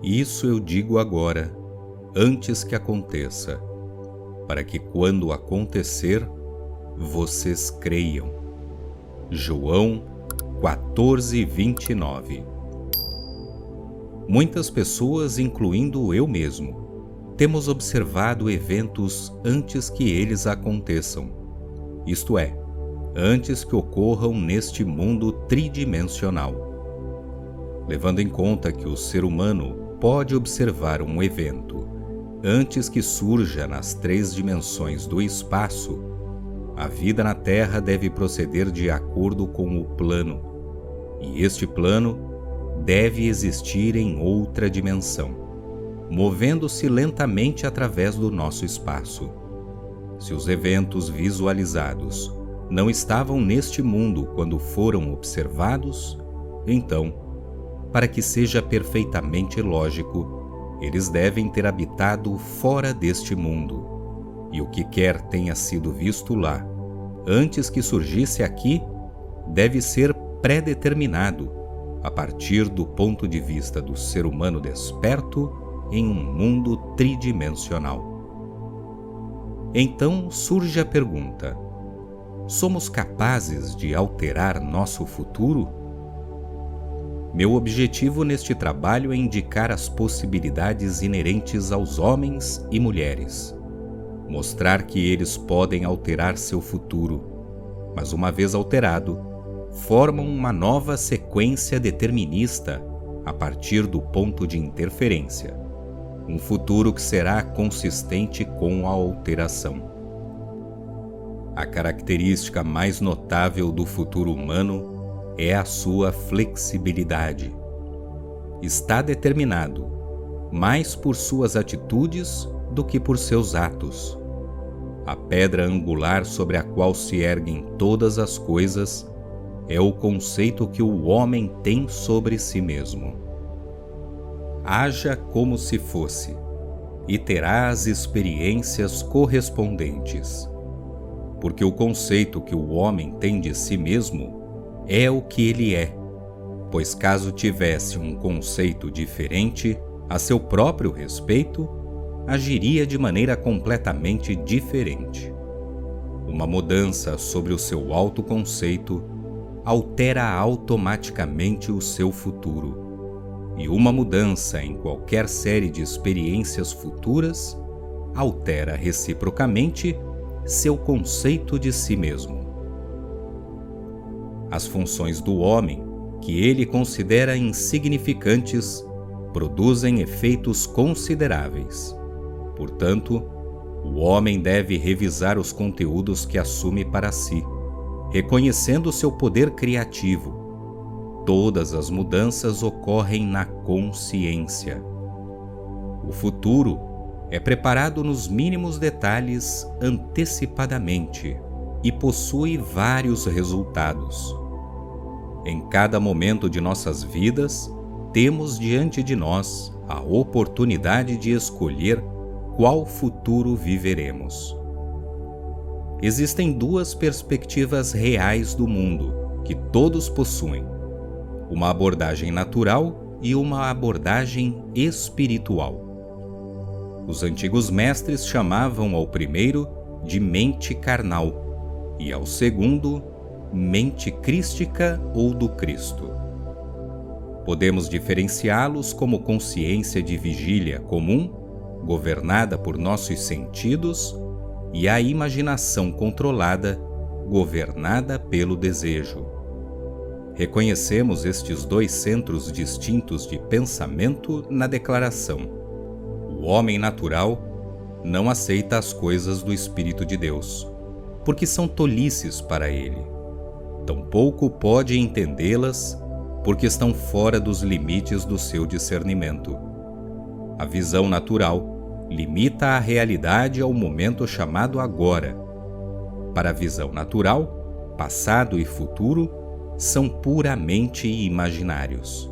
Isso eu digo agora, antes que aconteça, para que quando acontecer, vocês creiam. João 14:29. Muitas pessoas, incluindo eu mesmo, temos observado eventos antes que eles aconteçam, isto é, antes que ocorram neste mundo tridimensional. Levando em conta que o ser humano pode observar um evento antes que surja nas 3 dimensões do espaço, a vida na Terra deve proceder de acordo com o plano, e este plano deve existir em outra dimensão, movendo-se lentamente através do nosso espaço. Se os eventos visualizados não estavam neste mundo quando foram observados, então, para que seja perfeitamente lógico, eles devem ter habitado fora deste mundo, e o que quer tenha sido visto lá, antes que surgisse aqui, deve ser pré-determinado, a partir do ponto de vista do ser humano desperto em um mundo tridimensional. Então surge a pergunta: somos capazes de alterar nosso futuro? Meu objetivo neste trabalho é indicar as possibilidades inerentes aos homens e mulheres, mostrar que eles podem alterar seu futuro, mas uma vez alterado, formam uma nova sequência determinista a partir do ponto de interferência, um futuro que será consistente com a alteração. A característica mais notável do futuro humano é a sua flexibilidade. Está determinado mais por suas atitudes do que por seus atos. A pedra angular sobre a qual se erguem todas as coisas é o conceito que o homem tem sobre si mesmo. Haja como se fosse, e terá as experiências correspondentes, porque o conceito que o homem tem de si mesmo é o que ele é, pois caso tivesse um conceito diferente a seu próprio respeito, agiria de maneira completamente diferente. Uma mudança sobre o seu autoconceito altera automaticamente o seu futuro, e uma mudança em qualquer série de experiências futuras altera reciprocamente seu conceito de si mesmo. As funções do homem, que ele considera insignificantes, produzem efeitos consideráveis. Portanto, o homem deve revisar os conteúdos que assume para si, reconhecendo seu poder criativo. Todas as mudanças ocorrem na consciência. O futuro é preparado nos mínimos detalhes antecipadamente e possui vários resultados. Em cada momento de nossas vidas, temos diante de nós a oportunidade de escolher qual futuro viveremos. Existem 2 perspectivas reais do mundo que todos possuem: uma abordagem natural e uma abordagem espiritual. Os antigos mestres chamavam ao primeiro de mente carnal e ao segundo, mente crística ou do Cristo. Podemos diferenciá-los como consciência de vigília comum, governada por nossos sentidos, e a imaginação controlada, governada pelo desejo. Reconhecemos estes 2 centros distintos de pensamento na declaração: o homem natural não aceita as coisas do Espírito de Deus, porque são tolices para ele. Tampouco pode entendê-las, porque estão fora dos limites do seu discernimento. A visão natural limita a realidade ao momento chamado agora. Para a visão natural, passado e futuro são puramente imaginários.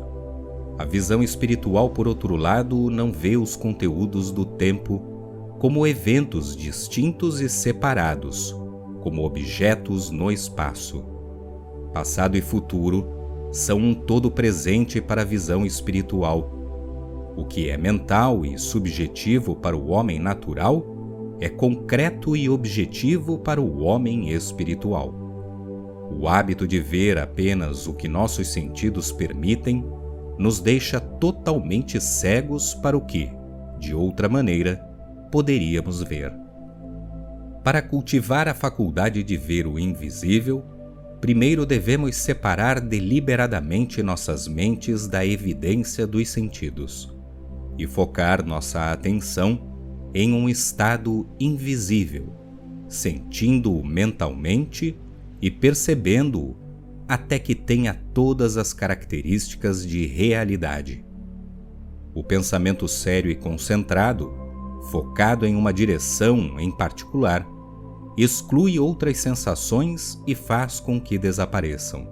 A visão espiritual, por outro lado, não vê os conteúdos do tempo como eventos distintos e separados, como objetos no espaço. Passado e futuro são um todo presente para a visão espiritual. O que é mental e subjetivo para o homem natural é concreto e objetivo para o homem espiritual. O hábito de ver apenas o que nossos sentidos permitem nos deixa totalmente cegos para o que, de outra maneira, poderíamos ver. Para cultivar a faculdade de ver o invisível, primeiro devemos separar deliberadamente nossas mentes da evidência dos sentidos e focar nossa atenção em um estado invisível, sentindo-o mentalmente e percebendo-o até que tenha todas as características de realidade. O pensamento sério e concentrado, focado em uma direção em particular, exclui outras sensações e faz com que desapareçam.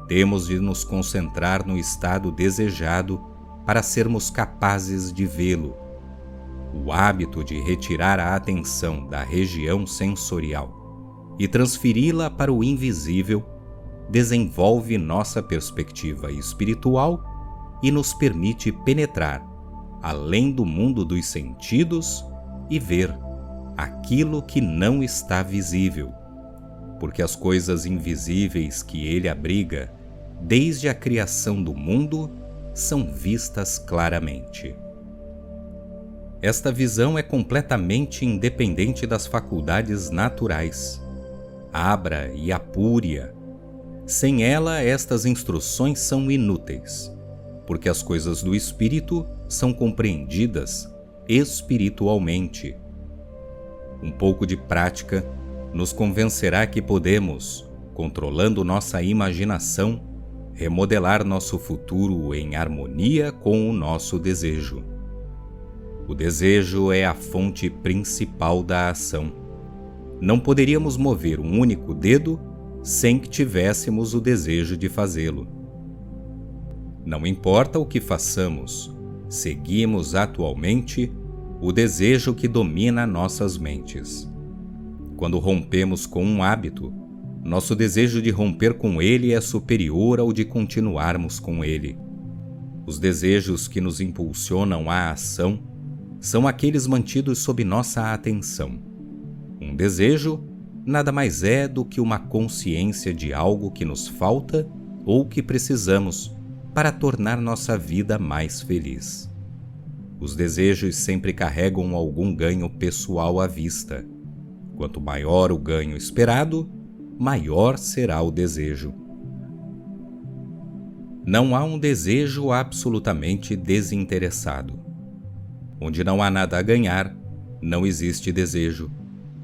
Temos de nos concentrar no estado desejado para sermos capazes de vê-lo. O hábito de retirar a atenção da região sensorial e transferi-la para o invisível desenvolve nossa perspectiva espiritual e nos permite penetrar além do mundo dos sentidos e ver aquilo que não está visível, porque as coisas invisíveis que ele abriga desde a criação do mundo são vistas claramente. Esta visão é completamente independente das faculdades naturais. Abra e apure-a. Sem ela, estas instruções são inúteis, porque as coisas do espírito são compreendidas espiritualmente. Um pouco de prática nos convencerá que podemos, controlando nossa imaginação, remodelar nosso futuro em harmonia com o nosso desejo. O desejo é a fonte principal da ação. Não poderíamos mover um único dedo sem que tivéssemos o desejo de fazê-lo. Não importa o que façamos, seguimos atualmente o desejo que domina nossas mentes. Quando rompemos com um hábito, nosso desejo de romper com ele é superior ao de continuarmos com ele. Os desejos que nos impulsionam à ação são aqueles mantidos sob nossa atenção. Um desejo nada mais é do que uma consciência de algo que nos falta ou que precisamos para tornar nossa vida mais feliz. Os desejos sempre carregam algum ganho pessoal à vista. Quanto maior o ganho esperado, maior será o desejo. Não há um desejo absolutamente desinteressado. Onde não há nada a ganhar, não existe desejo,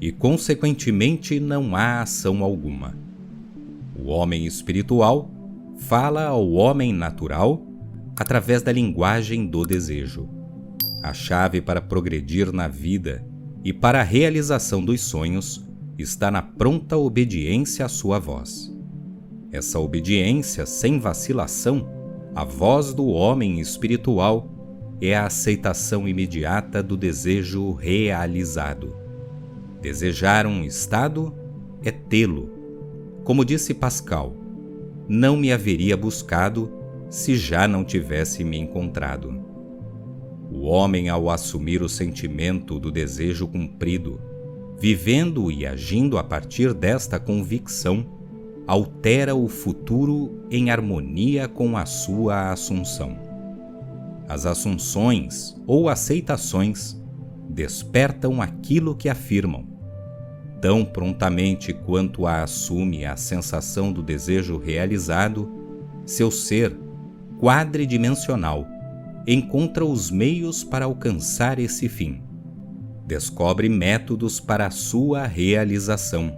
e, consequentemente, não há ação alguma. O homem espiritual fala ao homem natural através da linguagem do desejo. A chave para progredir na vida e para a realização dos sonhos está na pronta obediência à sua voz. Essa obediência sem vacilação à voz do homem espiritual é a aceitação imediata do desejo realizado. Desejar um estado é tê-lo. Como disse Pascal, não me haveria buscado se já não tivesse me encontrado. O homem, ao assumir o sentimento do desejo cumprido, vivendo e agindo a partir desta convicção, altera o futuro em harmonia com a sua assunção. As assunções ou aceitações despertam aquilo que afirmam. Tão prontamente quanto a assume a sensação do desejo realizado, seu ser quadridimensional encontra os meios para alcançar esse fim. Descobre métodos para a sua realização.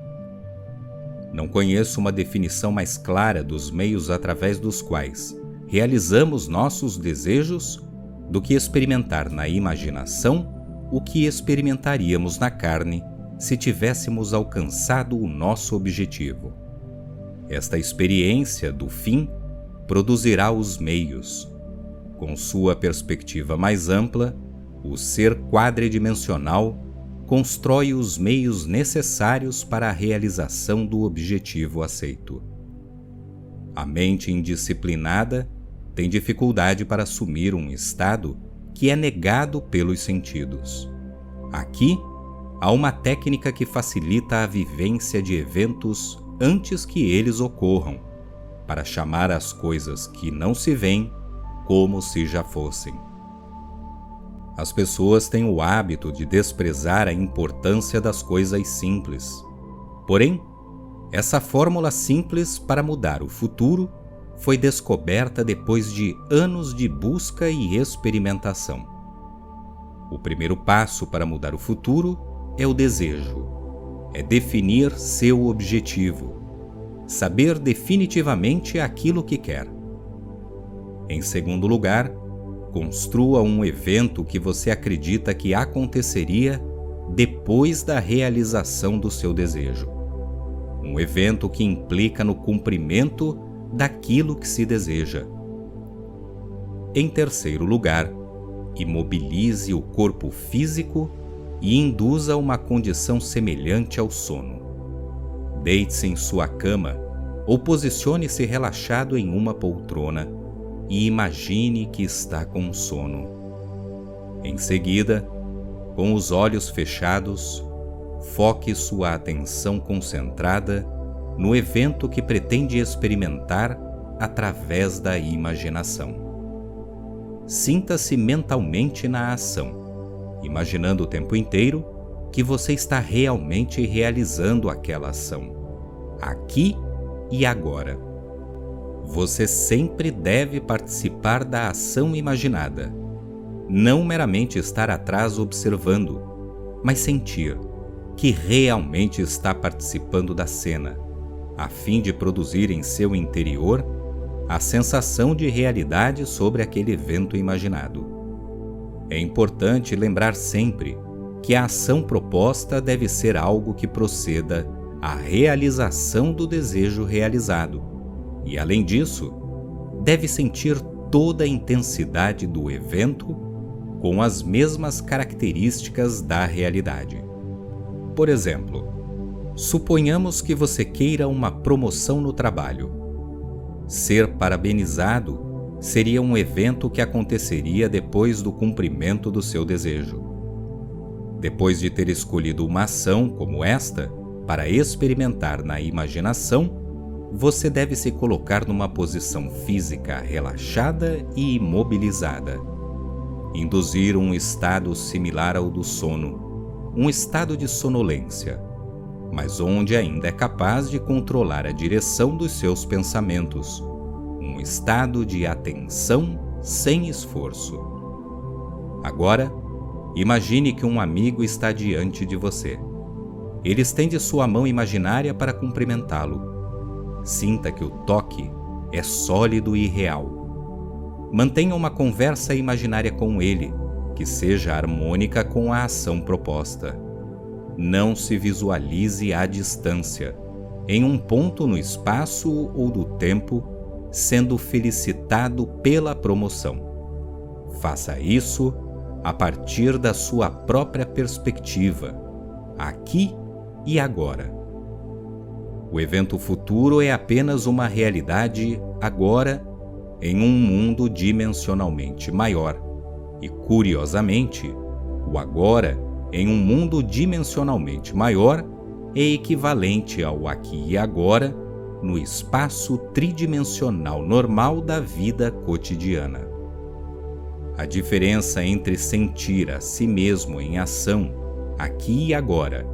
Não conheço uma definição mais clara dos meios através dos quais realizamos nossos desejos do que experimentar na imaginação o que experimentaríamos na carne se tivéssemos alcançado o nosso objetivo. Esta experiência do fim produzirá os meios. Com sua perspectiva mais ampla, o ser quadridimensional constrói os meios necessários para a realização do objetivo aceito. A mente indisciplinada tem dificuldade para assumir um estado que é negado pelos sentidos. Aqui, há uma técnica que facilita a vivência de eventos antes que eles ocorram, para chamar as coisas que não se veem como se já fossem. As pessoas têm o hábito de desprezar a importância das coisas simples. Porém, essa fórmula simples para mudar o futuro foi descoberta depois de anos de busca e experimentação. O primeiro passo para mudar o futuro é o desejo. É definir seu objetivo. Saber definitivamente aquilo que quer. Em segundo lugar, construa um evento que você acredita que aconteceria depois da realização do seu desejo. Um evento que implica no cumprimento daquilo que se deseja. Em terceiro lugar, imobilize o corpo físico e induza uma condição semelhante ao sono. Deite-se em sua cama ou posicione-se relaxado em uma poltrona e imagine que está com sono. Em seguida, com os olhos fechados, foque sua atenção concentrada no evento que pretende experimentar através da imaginação. Sinta-se mentalmente na ação, imaginando o tempo inteiro que você está realmente realizando aquela ação, aqui e agora. Você sempre deve participar da ação imaginada, não meramente estar atrás observando, mas sentir que realmente está participando da cena, a fim de produzir em seu interior a sensação de realidade sobre aquele evento imaginado. É importante lembrar sempre que a ação proposta deve ser algo que proceda à realização do desejo realizado, e, além disso, deve sentir toda a intensidade do evento com as mesmas características da realidade. Por exemplo, suponhamos que você queira uma promoção no trabalho. Ser parabenizado seria um evento que aconteceria depois do cumprimento do seu desejo. Depois de ter escolhido uma ação como esta para experimentar na imaginação, você deve se colocar numa posição física relaxada e imobilizada. Induzir um estado similar ao do sono, um estado de sonolência, mas onde ainda é capaz de controlar a direção dos seus pensamentos, um estado de atenção sem esforço. Agora, imagine que um amigo está diante de você. Ele estende sua mão imaginária para cumprimentá-lo. Sinta que o toque é sólido e real. Mantenha uma conversa imaginária com ele, que seja harmônica com a ação proposta. Não se visualize à distância, em um ponto no espaço ou do tempo, sendo felicitado pela promoção. Faça isso a partir da sua própria perspectiva, aqui e agora. O evento futuro é apenas uma realidade agora em um mundo dimensionalmente maior e, curiosamente, o agora em um mundo dimensionalmente maior é equivalente ao aqui e agora no espaço tridimensional normal da vida cotidiana. A diferença entre sentir a si mesmo em ação, aqui e agora,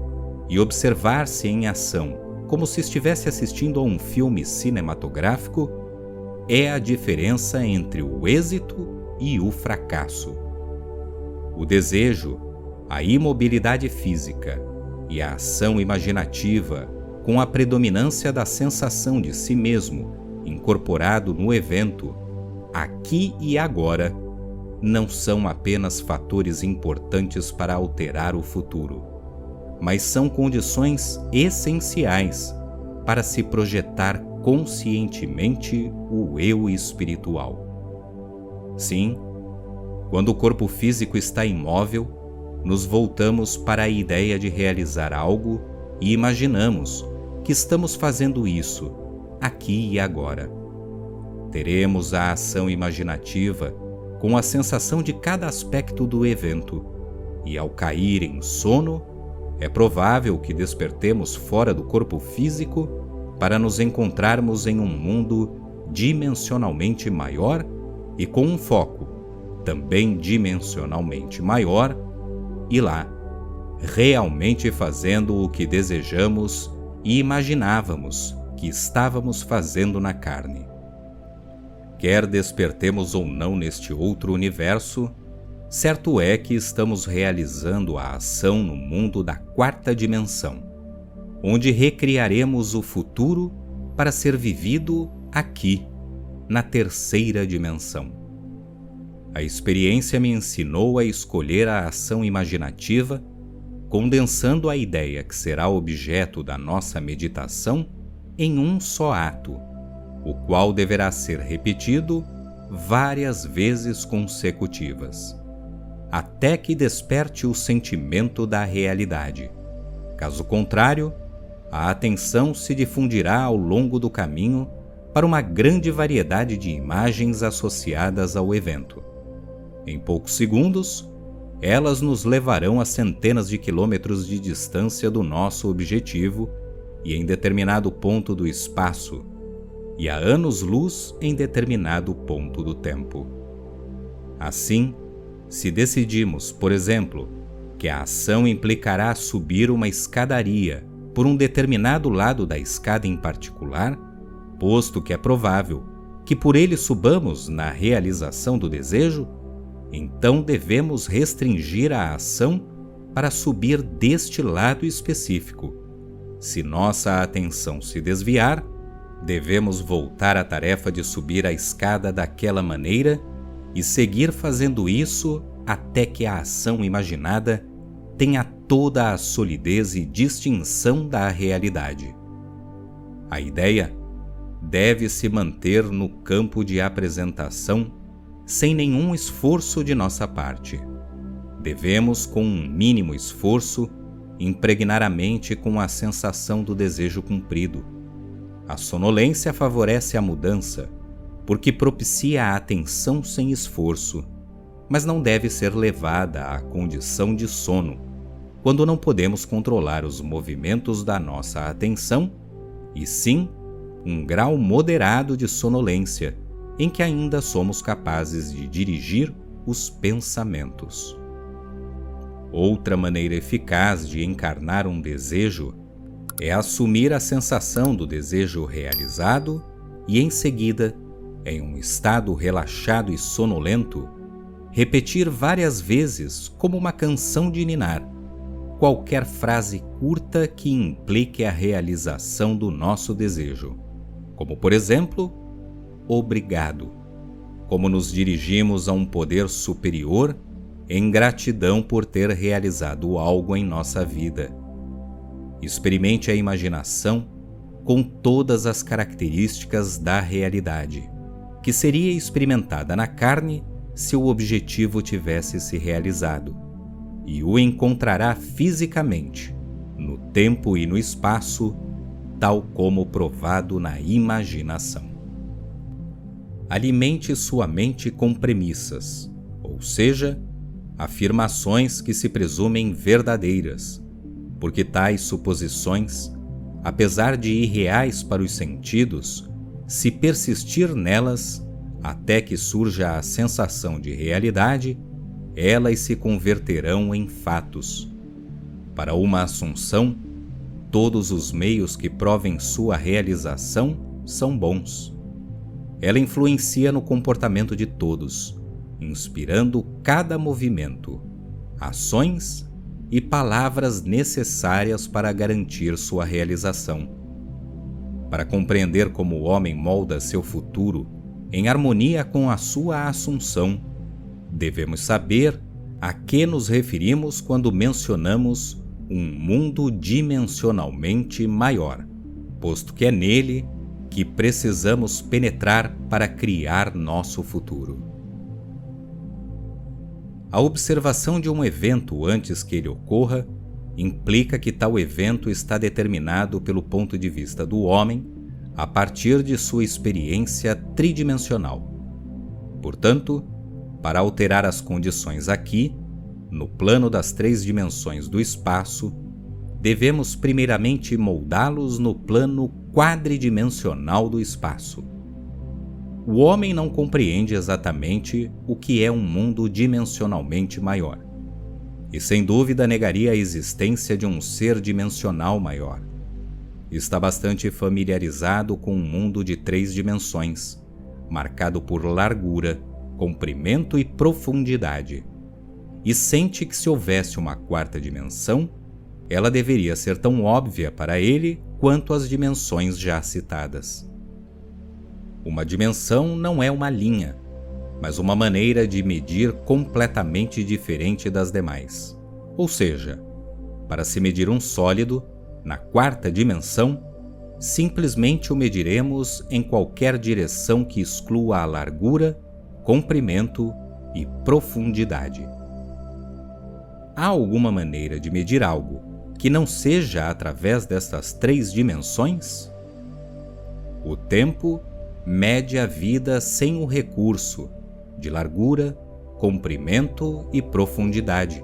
e observar-se em ação como se estivesse assistindo a um filme cinematográfico, é a diferença entre o êxito e o fracasso. O desejo, a imobilidade física e a ação imaginativa, com a predominância da sensação de si mesmo incorporado no evento, aqui e agora, não são apenas fatores importantes para alterar o futuro, mas são condições essenciais para se projetar conscientemente o eu espiritual. Sim, quando o corpo físico está imóvel, nos voltamos para a ideia de realizar algo e imaginamos que estamos fazendo isso aqui e agora. teremos a ação imaginativa com a sensação de cada aspecto do evento, e ao cair em sono, é provável que despertemos fora do corpo físico para nos encontrarmos em um mundo dimensionalmente maior e com um foco também dimensionalmente maior, e lá, realmente fazendo o que desejamos e imaginávamos que estávamos fazendo na carne. Quer despertemos ou não neste outro universo, certo é que estamos realizando a ação no mundo da quarta dimensão, onde recriaremos o futuro para ser vivido aqui, na terceira dimensão. A experiência me ensinou a escolher a ação imaginativa, condensando a ideia que será objeto da nossa meditação em um só ato, o qual deverá ser repetido várias vezes consecutivas, até que desperte o sentimento da realidade. Caso contrário, a atenção se difundirá ao longo do caminho para uma grande variedade de imagens associadas ao evento. Em poucos segundos, elas nos levarão a centenas de quilômetros de distância do nosso objetivo e em determinado ponto do espaço, e a anos-luz em determinado ponto do tempo. Assim, se decidimos, por exemplo, que a ação implicará subir uma escadaria por um determinado lado da escada em particular, posto que é provável que por ele subamos na realização do desejo, então devemos restringir a ação para subir deste lado específico. Se nossa atenção se desviar, devemos voltar à tarefa de subir a escada daquela maneira e seguir fazendo isso até que a ação imaginada tenha toda a solidez e distinção da realidade. A ideia deve se manter no campo de apresentação sem nenhum esforço de nossa parte. Devemos, com um mínimo esforço, impregnar a mente com a sensação do desejo cumprido. A sonolência favorece a mudança, porque propicia a atenção sem esforço, mas não deve ser levada à condição de sono, quando não podemos controlar os movimentos da nossa atenção, e sim um grau moderado de sonolência, em que ainda somos capazes de dirigir os pensamentos. Outra maneira eficaz de encarnar um desejo é assumir a sensação do desejo realizado e, em seguida, em um estado relaxado e sonolento, repetir várias vezes, como uma canção de ninar, qualquer frase curta que implique a realização do nosso desejo, como, por exemplo, obrigado, como nos dirigimos a um poder superior em gratidão por ter realizado algo em nossa vida. Experimente a imaginação com todas as características da realidade, que seria experimentada na carne se o objetivo tivesse se realizado, e o encontrará fisicamente, no tempo e no espaço, tal como provado na imaginação. Alimente sua mente com premissas, ou seja, afirmações que se presumem verdadeiras, porque tais suposições, apesar de irreais para os sentidos, se persistir nelas até que surja a sensação de realidade, elas se converterão em fatos. Para uma assunção, todos os meios que provem sua realização são bons. Ela influencia no comportamento de todos, inspirando cada movimento, ações e palavras necessárias para garantir sua realização. Para compreender como o homem molda seu futuro em harmonia com a sua assunção, devemos saber a que nos referimos quando mencionamos um mundo dimensionalmente maior, posto que é nele que precisamos penetrar para criar nosso futuro. A observação de um evento antes que ele ocorra implica que tal evento está determinado pelo ponto de vista do homem a partir de sua experiência tridimensional. Portanto, para alterar as condições aqui, no plano das 3 dimensões do espaço, devemos primeiramente moldá-los no plano quadridimensional do espaço. O homem não compreende exatamente o que é um mundo dimensionalmente maior, e sem dúvida negaria a existência de um ser dimensional maior. Está bastante familiarizado com um mundo de 3 dimensões, marcado por largura, comprimento e profundidade, e sente que se houvesse uma 4ª dimensão, ela deveria ser tão óbvia para ele quanto as dimensões já citadas. Uma dimensão não é uma linha, mas uma maneira de medir completamente diferente das demais. Ou seja, para se medir um sólido, na 4ª dimensão, simplesmente o mediremos em qualquer direção que exclua a largura, comprimento e profundidade. Há alguma maneira de medir algo que não seja através destas 3 dimensões? O tempo mede a vida sem o recurso de largura, comprimento e profundidade.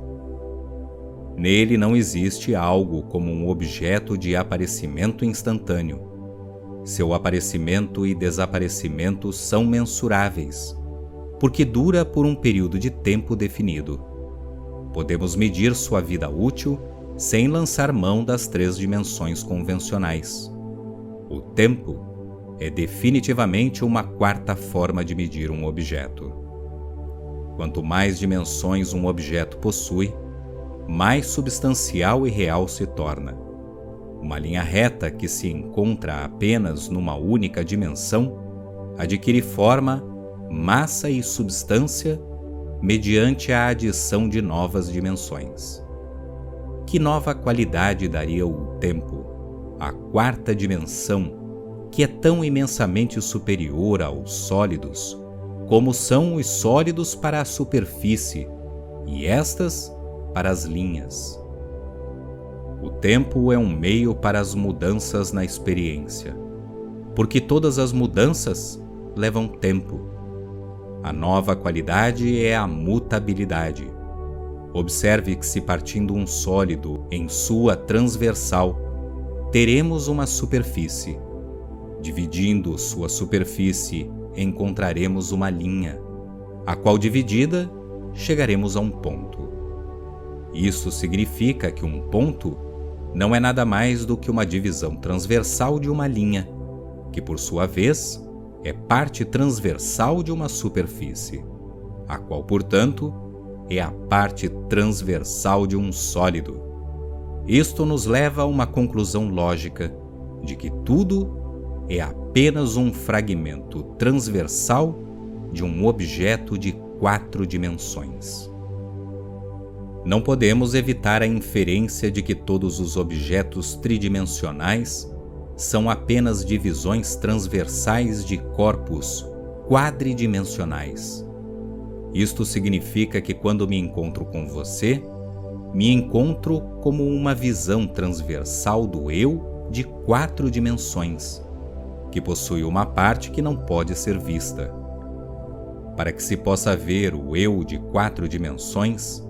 Nele não existe algo como um objeto de aparecimento instantâneo. Seu aparecimento e desaparecimento são mensuráveis, porque dura por um período de tempo definido. Podemos medir sua vida útil sem lançar mão das 3 dimensões convencionais. O tempo é definitivamente uma 4ª forma de medir um objeto. Quanto mais dimensões um objeto possui, mais substancial e real se torna. Uma linha reta que se encontra apenas numa única dimensão adquire forma, massa e substância mediante a adição de novas dimensões. Que nova qualidade daria o tempo, a 4ª dimensão, que é tão imensamente superior aos sólidos, como são os sólidos para a superfície e estas para as linhas. O tempo é um meio para as mudanças na experiência, porque todas as mudanças levam tempo. A nova qualidade é a mutabilidade. Observe que se partindo um sólido em sua transversal, teremos uma superfície. Dividindo sua superfície, encontraremos uma linha, a qual dividida, chegaremos a um ponto. Isso significa que um ponto não é nada mais do que uma divisão transversal de uma linha, que por sua vez é parte transversal de uma superfície, a qual, portanto, é a parte transversal de um sólido. Isto nos leva a uma conclusão lógica de que tudo é apenas um fragmento transversal de um objeto de 4 dimensões. Não podemos evitar a inferência de que todos os objetos tridimensionais são apenas divisões transversais de corpos quadridimensionais. Isto significa que quando me encontro com você, me encontro como uma visão transversal do eu de 4 dimensões, que possui uma parte que não pode ser vista. Para que se possa ver o eu de 4 dimensões,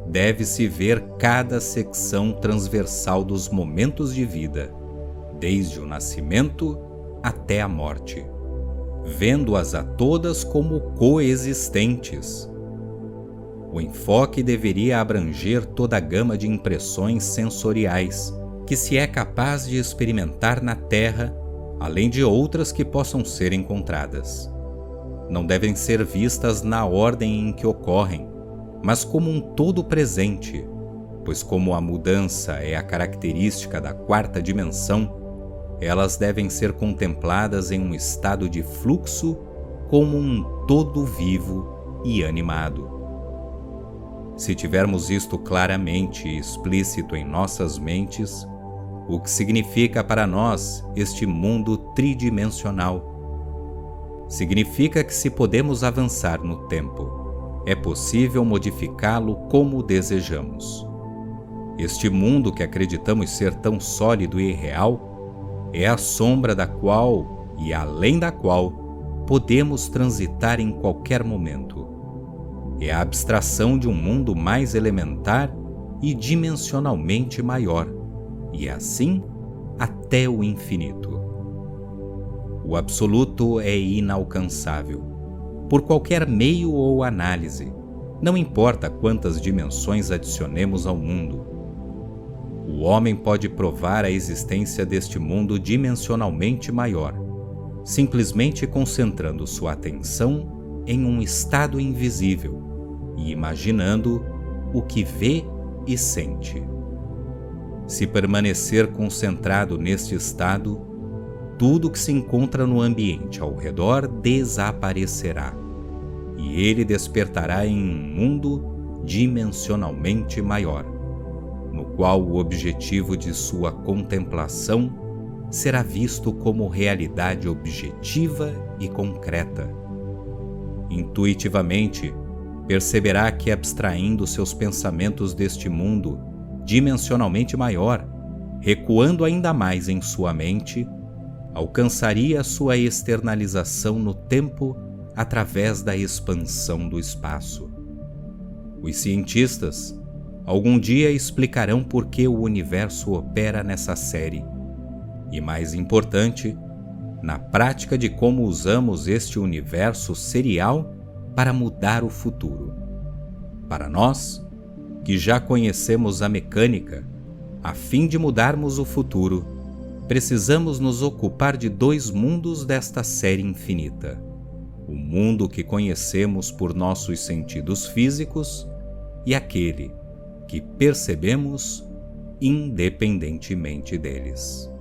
deve-se ver cada secção transversal dos momentos de vida, desde o nascimento até a morte, vendo-as a todas como coexistentes. O enfoque deveria abranger toda a gama de impressões sensoriais que se é capaz de experimentar na Terra, além de outras que possam ser encontradas. Não devem ser vistas na ordem em que ocorrem, mas como um todo presente, pois como a mudança é a característica da 4ª dimensão, elas devem ser contempladas em um estado de fluxo como um todo vivo e animado. Se tivermos isto claramente e explícito em nossas mentes, o que significa para nós este mundo tridimensional? Significa que se podemos avançar no tempo, é possível modificá-lo como desejamos. Este mundo que acreditamos ser tão sólido e real é a sombra da qual e além da qual podemos transitar em qualquer momento. É a abstração de um mundo mais elementar e dimensionalmente maior, e assim até o infinito. O absoluto é inalcançável, por qualquer meio ou análise, não importa quantas dimensões adicionemos ao mundo. O homem pode provar a existência deste mundo dimensionalmente maior, simplesmente concentrando sua atenção em um estado invisível e imaginando o que vê e sente. Se permanecer concentrado neste estado, tudo que se encontra no ambiente ao redor desaparecerá, e ele despertará em um mundo dimensionalmente maior, no qual o objetivo de sua contemplação será visto como realidade objetiva e concreta. Intuitivamente, perceberá que, abstraindo seus pensamentos deste mundo dimensionalmente maior, recuando ainda mais em sua mente, alcançaria sua externalização no tempo através da expansão do espaço. Os cientistas algum dia explicarão por que o universo opera nessa série, e mais importante, na prática de como usamos este universo serial para mudar o futuro. Para nós, que já conhecemos a mecânica, a fim de mudarmos o futuro, precisamos nos ocupar de dois mundos desta série infinita: o mundo que conhecemos por nossos sentidos físicos e aquele que percebemos independentemente deles.